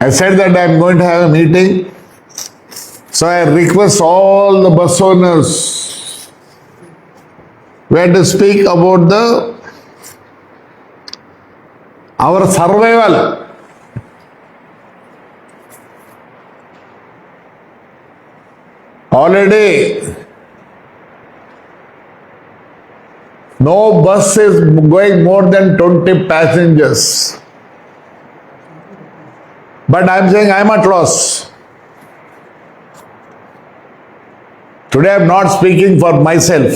I said that I am going to have a meeting. So I request all the bus owners, we have to speak about our survival. Already no bus is going more than 20 passengers. But I am saying I am at loss. Today I am not speaking for myself.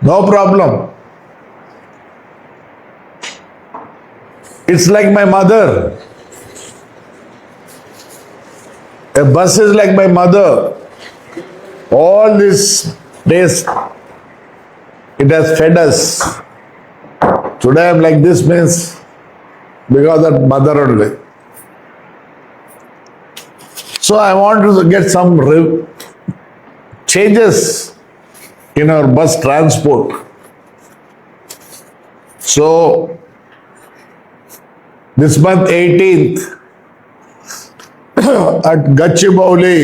No problem. It's like my mother. A bus is like my mother. All these days it has fed us. Today I am like this means because of mother only. So I want to get some changes in our bus transport. So this month 18th at Gachibowli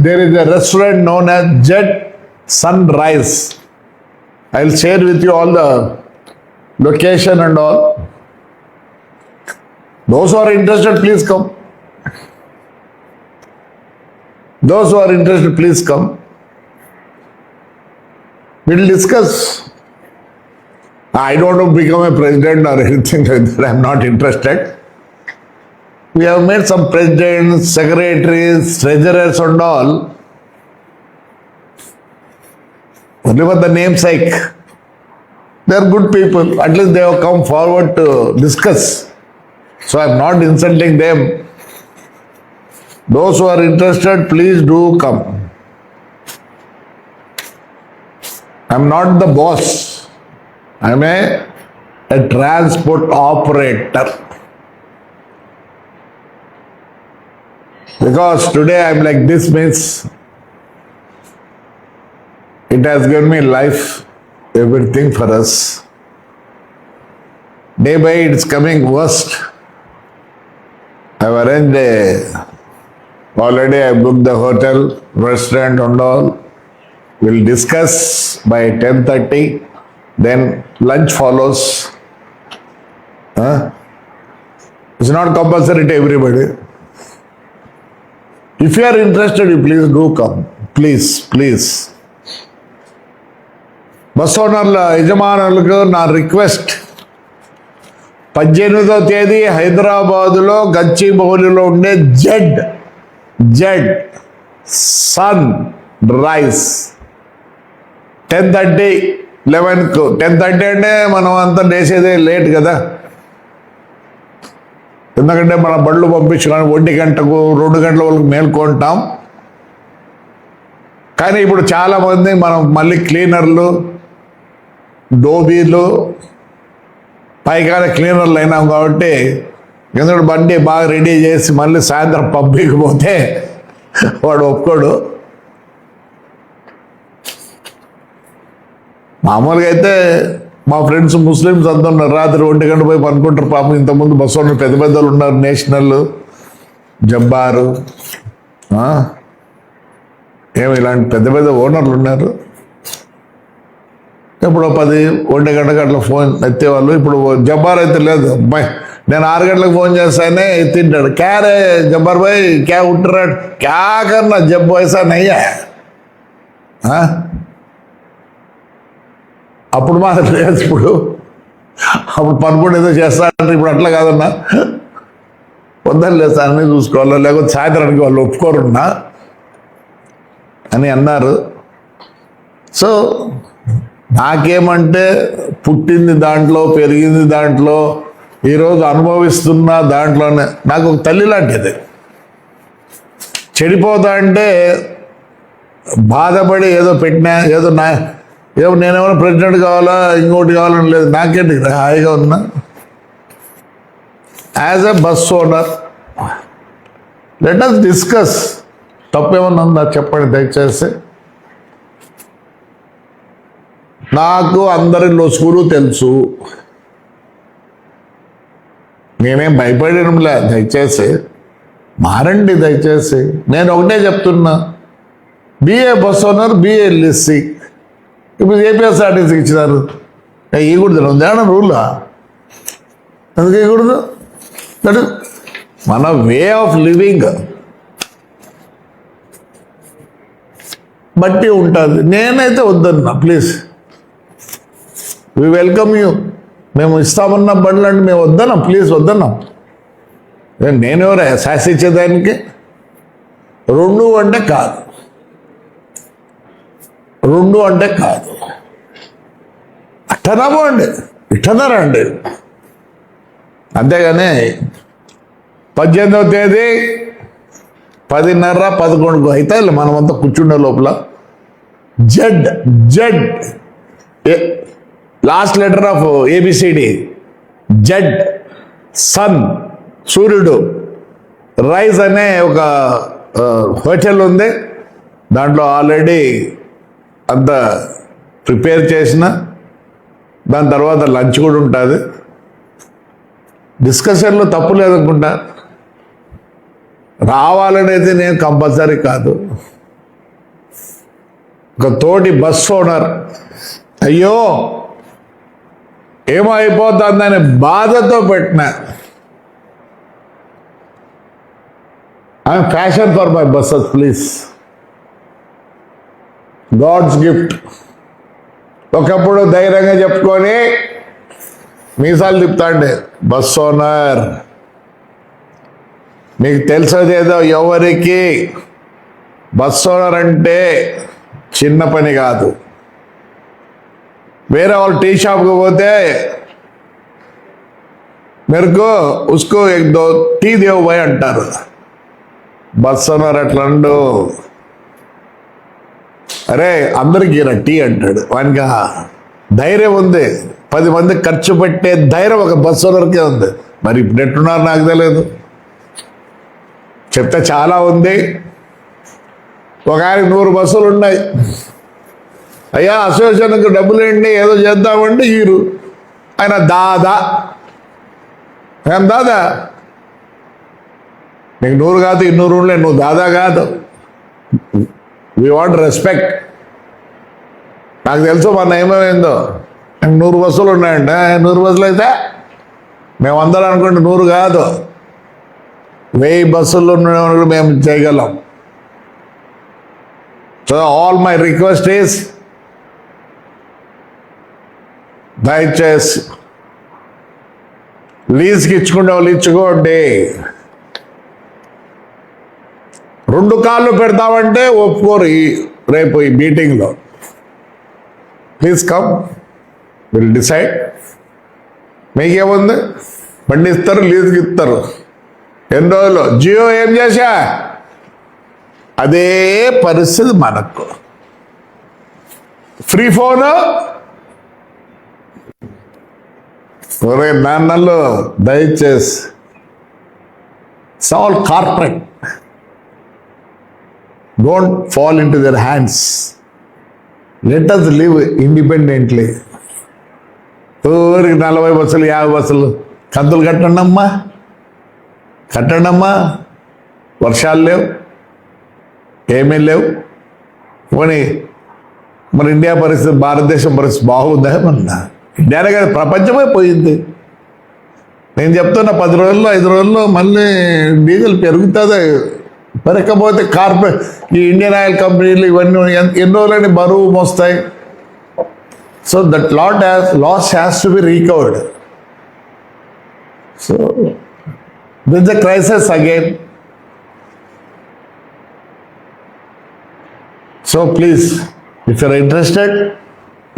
there is a restaurant known as Jet Sunrise. I'll share with you all the location and all. Those who are interested, please come. Those who are interested, please come. We'll discuss. I don't want to become a president or anything like that. I'm not interested. We have made some presidents, secretaries, treasurers and all. Only for the namesake. They are good people. At least they have come forward to discuss. So I'm not insulting them. Those who are interested, please do come. I'm not the boss. I'm a transport operator. Because today I'm like this means it has given me life, everything for us. Day by day it's coming worst. I've arranged already I booked the hotel, restaurant and all. We'll discuss by 10:30. Then lunch follows. It's not compulsory to everybody. If you are interested, you please do come. Please, please. Bus ఓనర్ల యజమానులకు నా request, 18వ తేదీ హైదరాబాదులో గచ్చిబౌలిలో ఉండే Z sun rise 10:30 11కు 10:30 అంటే మనం అంతా లేచేదే late కదా. ఎందుకంటే మన బళ్ళు పంపించుకొని 1 గంటకు 2 గంటల వరకు మేల్కొంటాం. కానీ ఇప్పుడు చాలామంది మనం మళ్ళీ క్లీనర్లు, డోబీలు, పైకాన క్లీనర్లు అయినాం కాబట్టి ఎందుకంటే బండి బాగా రెడీ చేసి మళ్ళీ సాయంత్రం పబ్కి పోతే వాడు ఒప్పుకోడు. మామూలుగా అయితే మా ఫ్రెండ్స్ ముస్లిమ్స్ అంతా ఉన్నారు, రాత్రి 1 గంట పోయి పనుకుంటారు. పాపం ఇంతకుముందు బస్సు ఉన్న పెద్ద పెద్దలు ఉన్నారు, నేషనల్, జబ్బారు, ఏమి ఇలాంటి పెద్ద పెద్ద ఓనర్లు ఉన్నారు. ఇప్పుడు 10-1 గంటకు అట్లా ఫోన్ ఎత్తేవాళ్ళు. ఇప్పుడు జబ్బార్ అయితే లేదు. అబ్బాయి నేను 6 గంటలకు ఫోన్ చేస్తానే ఎత్తింటాడు. క్యా రే జబ్బార్ భాయ్ క్యా ఉంటున్నాడు, క్యా కన్నా జబ్ వయసా నయ్యా. అప్పుడు మాత్రం లేదు. ఇప్పుడు అప్పుడు పనుకుంటే ఏదో చేస్తానంటే ఇప్పుడు అట్లా కాదన్నా, పొద్దున్న లేదు అన్నీ చూసుకోవాలి, లేకపోతే సాయంత్రానికి వాళ్ళు ఒప్పుకోరున్నా అని అన్నారు. సో నాకేమంటే పుట్టింది దాంట్లో, పెరిగింది దాంట్లో, ఈరోజు అనుభవిస్తున్న దాంట్లోనే నాకు ఒక తల్లి లాంటిది. చెడిపోతా అంటే బాధపడి ఏదో పెట్టినా, ఏదో నేనేమైనా ప్రెసిడెంట్ కావాలా ఇంకోటి కావాలని లేదు. నాకేంటి హాయిగా ఉన్నా. As a bus owner let us discuss. తప్పేమన్నా ఉందా చెప్పండి దయచేసి. నాకు అందరి లొసుగులు తెలుసు, నేనేం భయపడడంలే. దయచేసి మారండి దయచేసి. నేను ఒకటే చెప్తున్నా, BA bus owner, BA LSC. ఇప్పుడు ఏపీఎస్ఆర్టీసీకి ఇచ్చినారు, ఇవ్వకూడదు ఉందేనా రూలా? ఎందుకు ఇవ్వకూడదు? దట్ మన వే ఆఫ్ లివింగ్ బట్టి ఉంటుంది. నేనైతే వద్దన్నా, ప్లీజ్, వి వెల్కమ్ యూ. మేము ఇస్తామన్న బండ్లు అంటే మేము వద్దన్నాం, ప్లీజ్ వద్దన్నాం. నేనెవరా శాసించేదానికి? 2 అంటే కాదు, 2 అంటే కాదు. అట్టనామో అండి, ఇట్టన్నారా అండి. అంతేగాని 18వ తేదీ 10:30, 11 అయితే మనమంతా కూర్చుండే లోపల Z last letter of ABCD, Z sun, సూర్యుడు, రైజ్ అనే ఒక హోటల్ ఉంది. దాంట్లో ఆల్రెడీ అంత ప్రిపేర్ చేసిన, దాని తర్వాత లంచ్ కూడా ఉంటుంది. డిస్కషన్లో తప్పు లేదనుకుంటా. రావాలనేది నేను కంపల్సరీ కాదు. ఒక తోటి బస్ ఓనర్ అయ్యో ఏమో అయిపోతుందని బాధతో పెట్టిన, I'm fashion for my buses please, God's gift. ఒకప్పుడు ధైర్యంగా చెప్పుకొని మీసాలు తిప్పుతాండే బస్ ఓనర్. మీకు తెలిసేదేదో ఎవరికి, బస్ ఓనర్ అంటే చిన్న పని కాదు. వేరే వాళ్ళు టీ షాప్కి పోతే మెరుకు ఉస్కో ఎక్ దో టీ దేవ్ భాయ్ అంటారు. బస్ ఓనర్ అట్లా అండు, అరే అందరికి టీ అంటాడు. వానికి ధైర్యం ఉంది, 10 మంది ఖర్చు పెట్టే ధైర్యం ఒక బస్ ఓనర్కే ఉంది. మరి ఇప్పుడు ఎట్టున్నారు నాకు తెలియదు, చెప్తే చాలా ఉంది. ఒక ఆయనకి 100 బస్సులు ఉన్నాయి. అయ్యా అసోసియేషన్కి డబ్బులు ఏంటి, ఏదో చేద్దామంటే ఈరు ఆయన దాదా. ఏం దాదా? నీకు 100 కాదు 200 ఉండలే, నువ్వు దాదా కాదు. We want respect. నాకు తెలుసు మన ఏమేమైందో. 100 బస్సులు ఉన్నాయంటే 100 బస్సులు అయితే మేము అందరం అనుకుంటే 100 కాదు, 1000 బస్సులు ఉన్న మేము చేయగలం. So all my request is, దయచేసి లీజ్కి ఇచ్చుకుంటే వాళ్ళు ఇచ్చుకోండి. 2 కార్లు పెడతామంటే ఒప్పుకోరు రేపు ఈ మీటింగ్లో. Please come, will decide. మీకేముంది, బండి ఇస్తారు, లీజ్కి ఇస్తారు. ఎన్ని రోజులు జియో ఏం చేశా, అదే పరిస్థితి మనకు. ఫ్రీ ఫోన్ నాన్నలు దయచేసి, it's all corporate, don't fall in to their hands. Let us live independently. ఊరికి 40 బస్సులు 50 బస్సులు కంతులు కట్టండమ్మా, కట్టండమ్మా. వర్షాలు లేవు, ఏమీ లేవు. పోనీ మన ఇండియా పరిస్థితి, భారతదేశం పరిస్థితి బాగుందా? మన ఇండియానే కాదు ప్రపంచమే పోయింది. నేను చెప్తున్నా 10 రోజుల్లో 5 రోజుల్లో మళ్ళీ డీజిల్ పెరుగుతుంది. పెరగకపోతే ఈ ఇండియన్ ఆయిల్ కంపెనీలు ఇవన్నీ ఎన్ని రోజులని బరువు మోస్తాయి. So that loss has to be recovered. So this the crisis again. So please, if you are interested,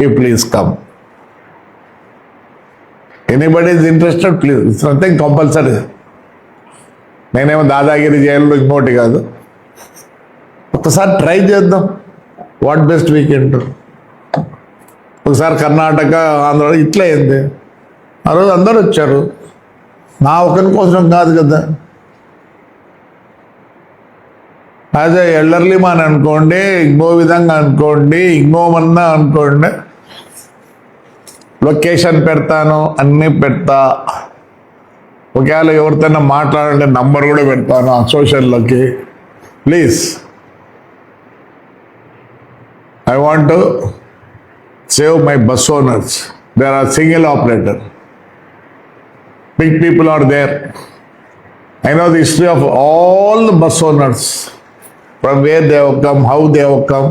you please come. Anybody is interested, please. It's nothing compulsory. నేనేమో దాదాగిరి చేయాలో ఇంకోటి కాదు. ఒకసారి ట్రై చేద్దాం, what best we can do. ఒకసారి కర్ణాటక, ఆంధ్ర ఇట్లా అయింది. ఆ రోజు అందరూ వచ్చారు, నా ఒకరి కోసం కాదు కదా. యాజ్ ఎల్డర్లీ మ్యాన్ అనుకోండి, ఇంకో విధంగా అనుకోండి, ఇంకోమన్నా అనుకోండి, లొకేషన్ పెడతాను, అన్నీ పెడతా. ఒకవేళ ఎవరితోనా మాట్లాడంటే నంబర్ కూడా పెడతాను సోషల్లోకి. Please, I want to save my bus owners. There are single operator. Big people are there. I know the history of all the bus owners, from where they have come, how they have come.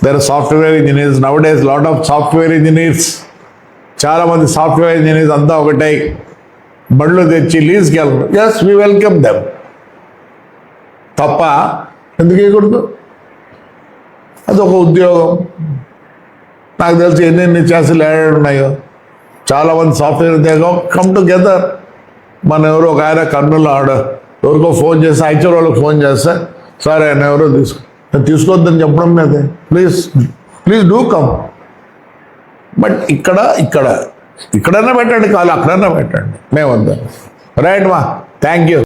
There are software engineers. Nowadays, lot of software engineers. చాలా మంది software engineers అంతా ఒకటే బళ్ళు తెచ్చి లీజ్కి వెళ్తారు. Yes, we welcome them. తప్ప ఎందుకు వేయకూడదు? అదొక ఉద్యోగం. నాకు తెలిసి ఎన్ని చేసలు ఏడాడు ఉన్నాయో. చాలామంది సాఫ్ట్వేర్ ఉద్యోగం కమ్ టుగెదర్. మన ఎవరో ఒక ఆయన కర్నూలు ఎవరికో ఫోన్ చేస్తే ఐచర్ వాళ్ళకి ఫోన్ చేస్తే, సరే ఆయన ఎవరో తీసుకోవద్దని చెప్పడం లేదే. Please do come. బట్ ఇక్కడైనా పెట్టండి, కాదు అక్కడైనా పెట్టండి, మేము వద్దాం. రైట్ మా, థ్యాంక్ యూ.